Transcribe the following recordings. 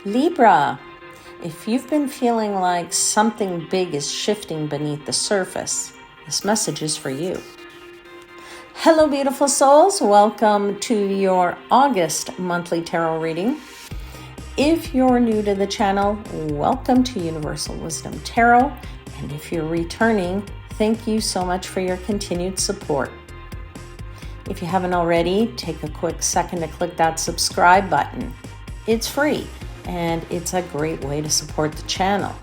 Libra, if you've been feeling like something big is shifting beneath the surface, this message is for you. Hello, beautiful souls. Welcome to your August monthly tarot reading. If you're new to the channel, welcome to Universal Wisdom Tarot. And if you're returning, thank you so much for your continued support. If you haven't already, take a quick second to click that subscribe button. It's free, and it's a great way to support the channel.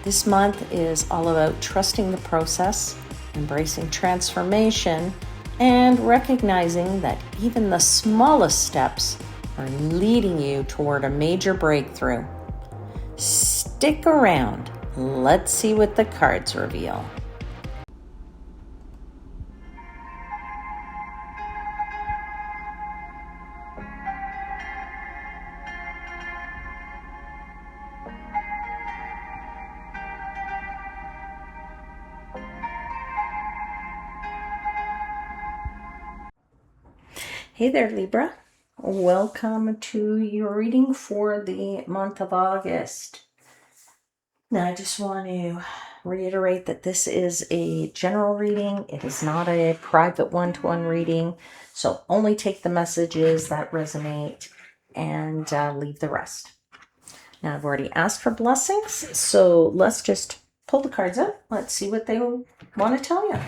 This month is all about trusting the process, embracing transformation, and recognizing that even the smallest steps are leading you toward a major breakthrough. Stick around. Let's see what the cards reveal. Hey there, Libra. Welcome to your reading for the month of August. Now, I just want to reiterate that this is a general reading. It is not a private one-to-one reading, so only take the messages that resonate and leave the rest. Now, I've already asked for blessings, so let's just pull the cards out. Let's see what they want to tell you.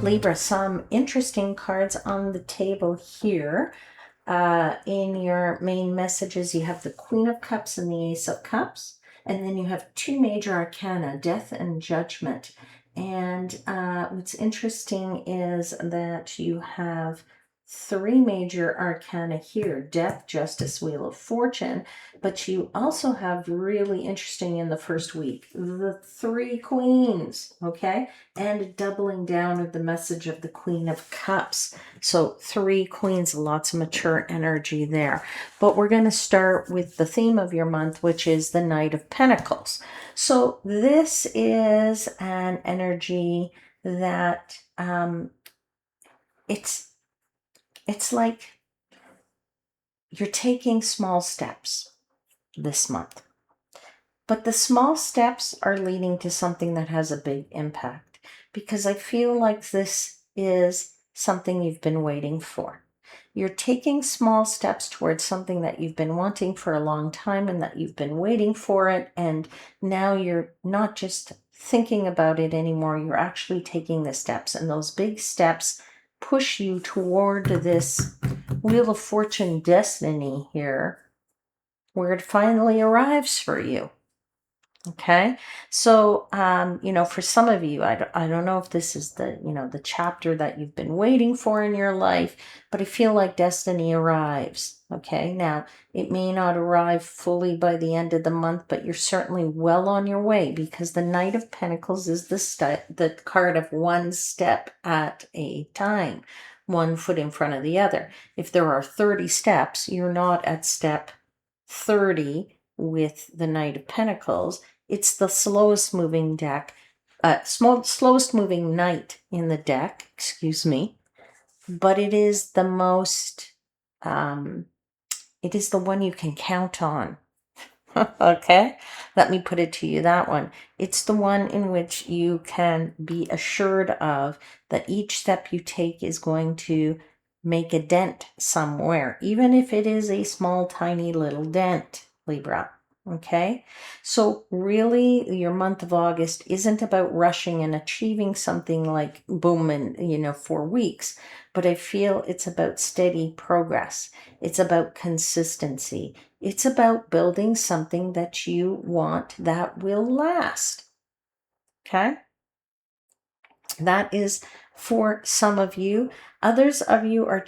Libra, some interesting cards on the table here. In your main messages, you have the Queen of Cups and the Ace of Cups. And then you have two major arcana, Death and Judgment. And what's interesting is that you have three major arcana here, Death, Justice, Wheel of Fortune. But you also have really interesting in the first week, the three queens, okay? And doubling down of the message of the Queen of Cups. So three queens, lots of mature energy there. But we're going to start with the theme of your month, which is the Knight of Pentacles. So this is an energy that it's like you're taking small steps this month. But the small steps are leading to something that has a big impact, because I feel like this is something you've been waiting for. You're taking small steps towards something that you've been wanting for a long time and that you've been waiting for it. And now you're not just thinking about it anymore. You're actually taking the steps, and those big steps push you toward this Wheel of Fortune destiny here, where it finally arrives for you. Okay, so, for some of you, I don't know if this is the chapter that you've been waiting for in your life, but I feel like destiny arrives. Okay, now it may not arrive fully by the end of the month, but you're certainly well on your way, because the Knight of Pentacles is the card of one step at a time, one foot in front of the other. If there are 30 steps, you're not at step 30 with the Knight of Pentacles. It's the slowest moving slowest moving knight in the deck, excuse me, but it is the one you can count on. Okay, let me put it to you that one. It's the one in which you can be assured of that each step you take is going to make a dent somewhere, even if it is a small, tiny little dent, Libra. Okay, so really, your month of August isn't about rushing and achieving something like boom in 4 weeks, but I feel it's about steady progress. It's about consistency. It's about building something that you want that will last. Okay? That is for some of you. Others of you are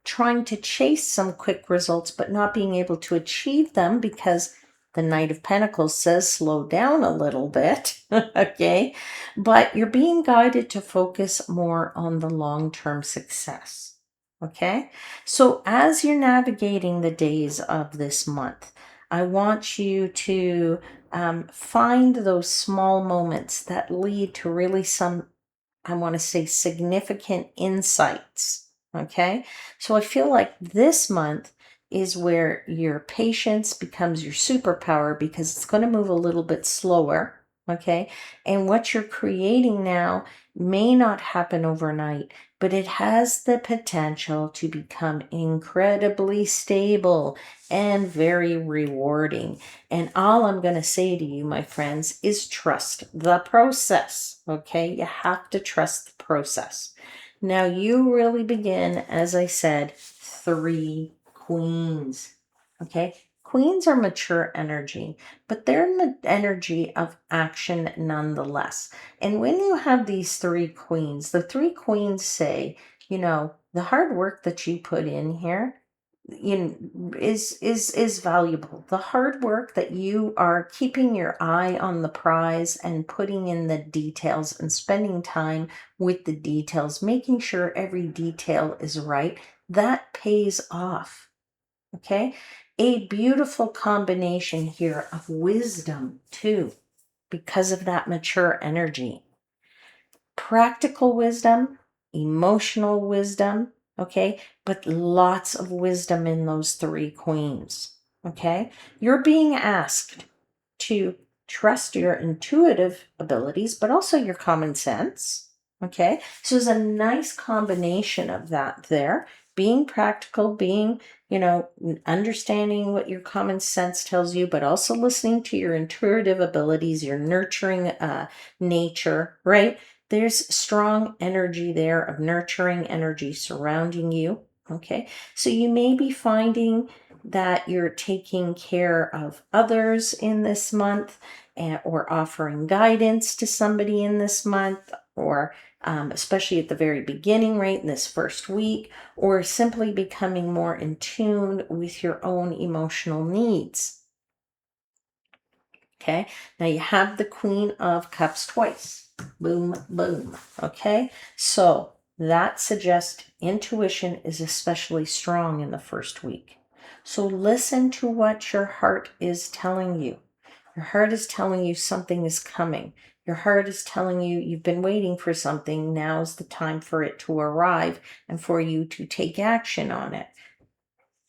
trying to chase some quick results, but not being able to achieve them because the Knight of Pentacles says slow down a little bit. Okay? But you're being guided to focus more on the long-term success. Okay? So as you're navigating the days of this month, I want you to find those small moments that lead to really some, I want to say, significant insights. Okay. So I feel like this month is where your patience becomes your superpower because it's going to move a little bit slower. Okay. And what you're creating now may not happen overnight, but it has the potential to become incredibly stable and very rewarding. And all I'm going to say to you, my friends, is trust the process. Okay. You have to trust the process. Now you really begin, as I said, 3 queens. Okay. Queens are mature energy, but they're in the energy of action nonetheless. And when you have these 3 queens, the 3 queens say, the hard work that you put in here, is valuable. The hard work that you are keeping your eye on the prize and putting in the details and spending time with the details, making sure every detail is right, that pays off. Okay? A beautiful combination here of wisdom too, because of that mature energy. Practical wisdom, emotional wisdom, okay? But lots of wisdom in those 3 queens, okay? You're being asked to trust your intuitive abilities, but also your common sense, okay? So there's a nice combination of that there. Being practical, being, understanding what your common sense tells you, but also listening to your intuitive abilities, your nurturing nature, right? There's strong energy there of nurturing energy surrounding you. Okay. So you may be finding that you're taking care of others in this month, or offering guidance to somebody in this month, or especially at the very beginning, right, in this first week, or simply becoming more in tune with your own emotional needs. Okay, now you have the Queen of Cups twice. Boom, boom. Okay, so that suggests intuition is especially strong in the first week. So listen to what your heart is telling you. Your heart is telling you something is coming. Your heart is telling you you've been waiting for something. Now's the time for it to arrive and for you to take action on it.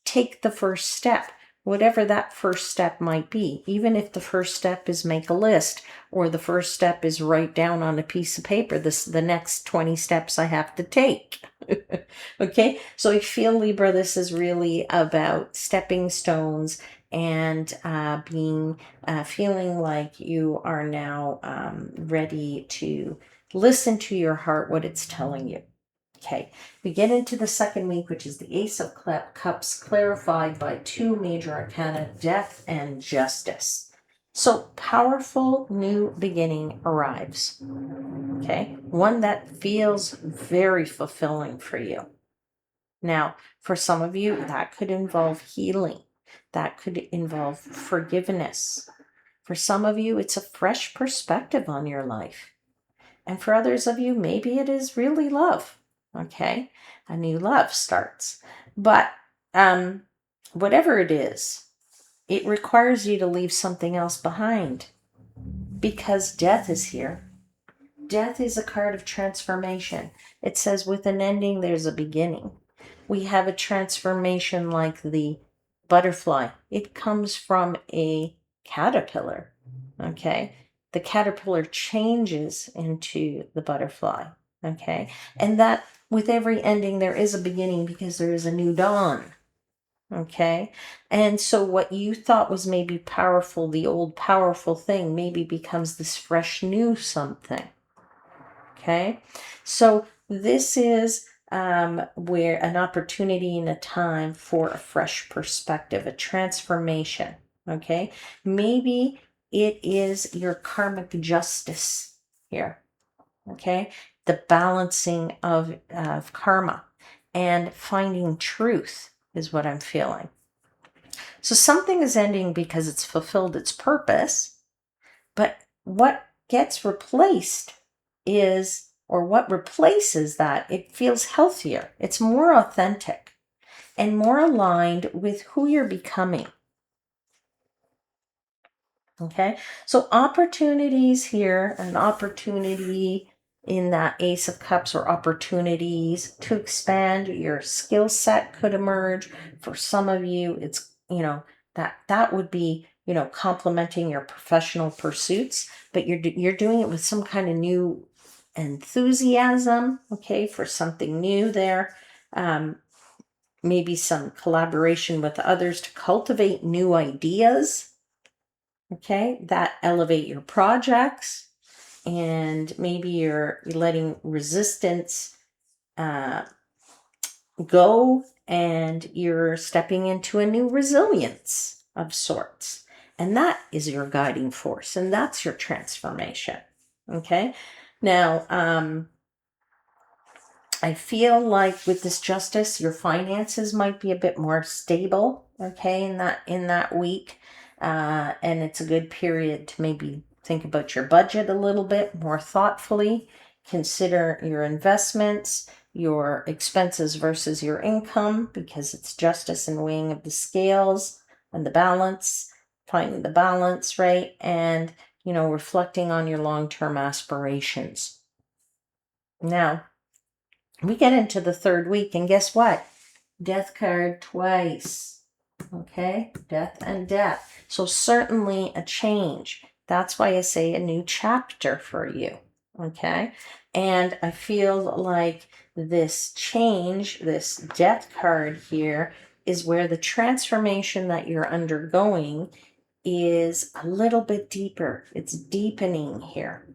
Take the first step, whatever that first step might be. Even if the first step is make a list, or the first step is write down on a piece of paper the next 20 steps I have to take. Okay, so I feel, Libra, this is really about stepping stones and feeling like you are now ready to listen to your heart, what it's telling you. Okay, we get into the second week, which is the Ace of Cups, clarified by 2 major arcana, Death and Justice. So, powerful new beginning arrives. Okay, one that feels very fulfilling for you. Now, for some of you, that could involve healing. That could involve forgiveness. For some of you, it's a fresh perspective on your life. And for others of you, maybe it is really love. Okay, a new love starts. But whatever it is, it requires you to leave something else behind, because death is here. Death is a card of transformation. It says with an ending, there's a beginning. We have a transformation like the butterfly. It comes from a caterpillar, okay? The caterpillar changes into the butterfly, okay? And that with every ending, there is a beginning because there is a new dawn, okay? And so what you thought was maybe powerful, the old powerful thing, maybe becomes this fresh new something, okay? So this is where an opportunity and a time for a fresh perspective, a transformation, okay? Maybe it is your karmic justice here, okay? The balancing of karma and finding truth is what I'm feeling. So something is ending because it's fulfilled its purpose, but what gets replaced is, or what replaces that, it feels healthier. It's more authentic and more aligned with who you're becoming. Okay, so opportunities here, an opportunity in that Ace of Cups, or opportunities to expand your skill set could emerge. For some of you, it's, that would be, complementing your professional pursuits, but you're doing it with some kind of new enthusiasm, okay, for something new there. Maybe some collaboration with others to cultivate new ideas, okay, that elevate your projects. And maybe you're letting resistance go, and you're stepping into a new resilience of sorts. And that is your guiding force, and that's your transformation. Okay. Now, I feel like with this justice, your finances might be a bit more stable, okay, in that week. And it's a good period to maybe think about your budget a little bit more thoughtfully. Consider your investments, your expenses versus your income, because it's justice and weighing of the scales and the balance, finding the balance, right? And, reflecting on your long-term aspirations. Now, we get into the third week, and guess what? Death card twice. Okay, death and death. So certainly a change. That's why I say a new chapter for you. Okay, and I feel like this change, this death card here, is where the transformation that you're undergoing is a little bit deeper. It's deepening here.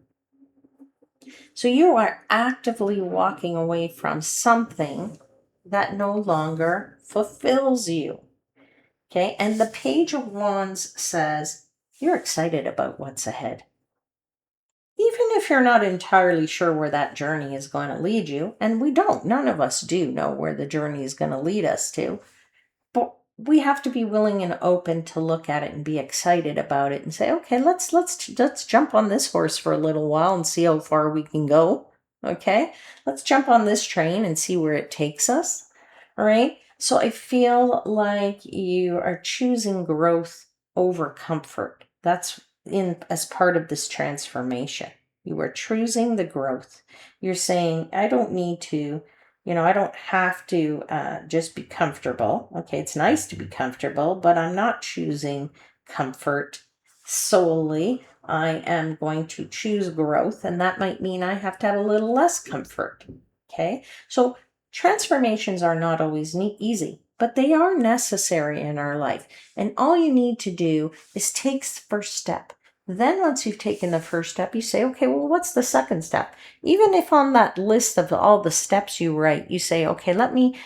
So you are actively walking away from something that no longer fulfills you. Okay, and the Page of Wands says you're excited about what's ahead. Even if you're not entirely sure where that journey is going to lead you, and we don't, none of us do know where the journey is going to lead us to, but we have to be willing and open to look at it and be excited about it and say, okay, let's jump on this horse for a little while and see how far we can go. Okay, let's jump on this train and see where it takes us. All right, so I feel like you are choosing growth over comfort. That's in as part of this transformation. You are choosing the growth. You're saying, I don't need to, I don't have to just be comfortable. Okay, it's nice to be comfortable, but I'm not choosing comfort solely. I am going to choose growth, and that might mean I have to have a little less comfort. Okay, so transformations are not always easy, but they are necessary in our life. And all you need to do is take the first step. Then once you've taken the first step, you say, okay, well, what's the second step? Even if on that list of all the steps you write, you say, okay, let me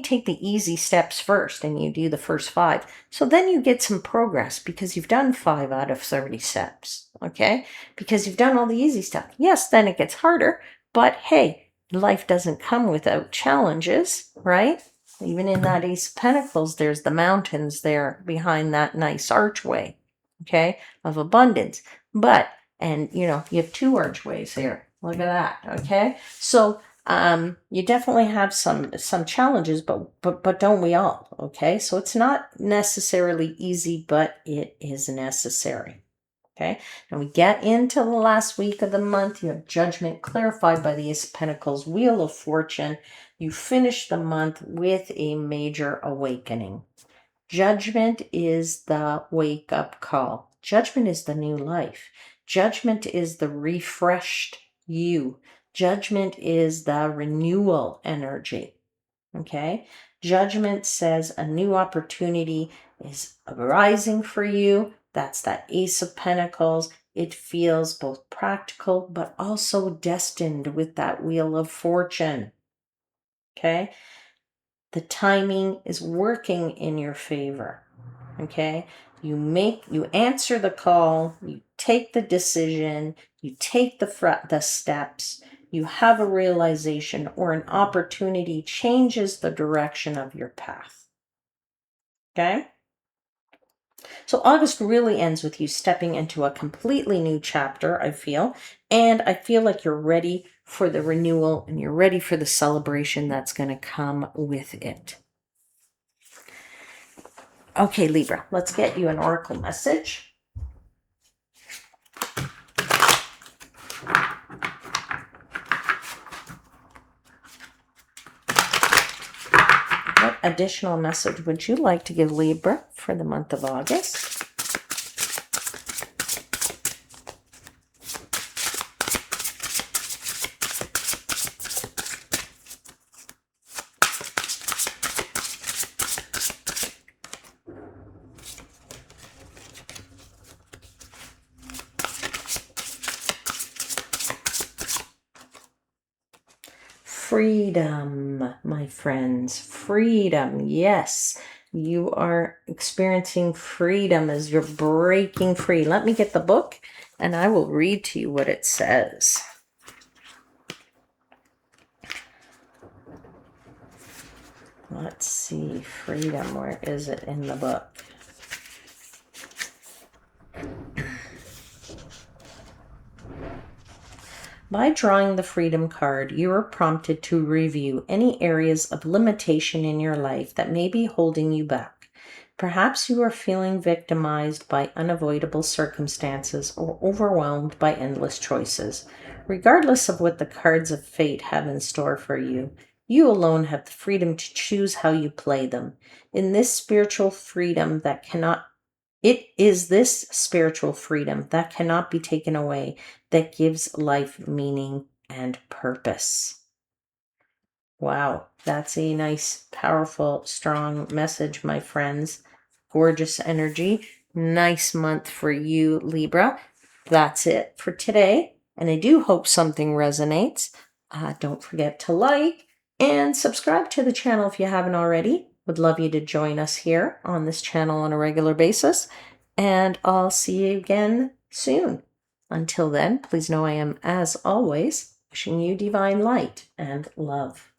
take the easy steps first, and you do the first 5. So then you get some progress because you've done 5 out of 30 steps, okay? Because you've done all the easy stuff. Yes, then it gets harder, but hey, life doesn't come without challenges, right? Even in that Ace of Pentacles, there's the mountains there behind that nice archway, okay, of abundance. But, and you have 2 archways here. Look at that, okay? So you definitely have some challenges, but don't we all, okay? So it's not necessarily easy, but it is necessary. Okay, and we get into the last week of the month. You have Judgment clarified by the Ace of Pentacles, Wheel of Fortune. You finish the month with a major awakening. Judgment is the wake-up call. Judgment is the new life. Judgment is the refreshed you. Judgment is the renewal energy. Okay? Judgment says a new opportunity is arising for you. That's that Ace of Pentacles. It feels both practical but also destined with that Wheel of Fortune. Okay? The timing is working in your favor. Okay? You answer the call, you take the decision, you take the steps, you have a realization or an opportunity changes the direction of your path. Okay? So August really ends with you stepping into a completely new chapter, I feel. And I feel like you're ready for the renewal and you're ready for the celebration that's going to come with it. Okay, Libra, let's get you an oracle message. What additional message would you like to give Libra for the month of August? Freedom, my friends, freedom. Yes, you are experiencing freedom as you're breaking free. Let me get the book and I will read to you what it says. Let's see, freedom, where is it in the book? By drawing the Freedom card, you are prompted to review any areas of limitation in your life that may be holding you back. Perhaps you are feeling victimized by unavoidable circumstances or overwhelmed by endless choices. Regardless of what the cards of fate have in store for you, you alone have the freedom to choose how you play them. In this spiritual freedom that cannot It is this spiritual freedom that cannot be taken away that gives life meaning and purpose. Wow, that's a nice, powerful, strong message, my friends. Gorgeous energy. Nice month for you, Libra. That's it for today. And I do hope something resonates. Don't forget to like and subscribe to the channel if you haven't already. Would love you to join us here on this channel on a regular basis. And I'll see you again soon. Until then, please know I am, as always, wishing you divine light and love.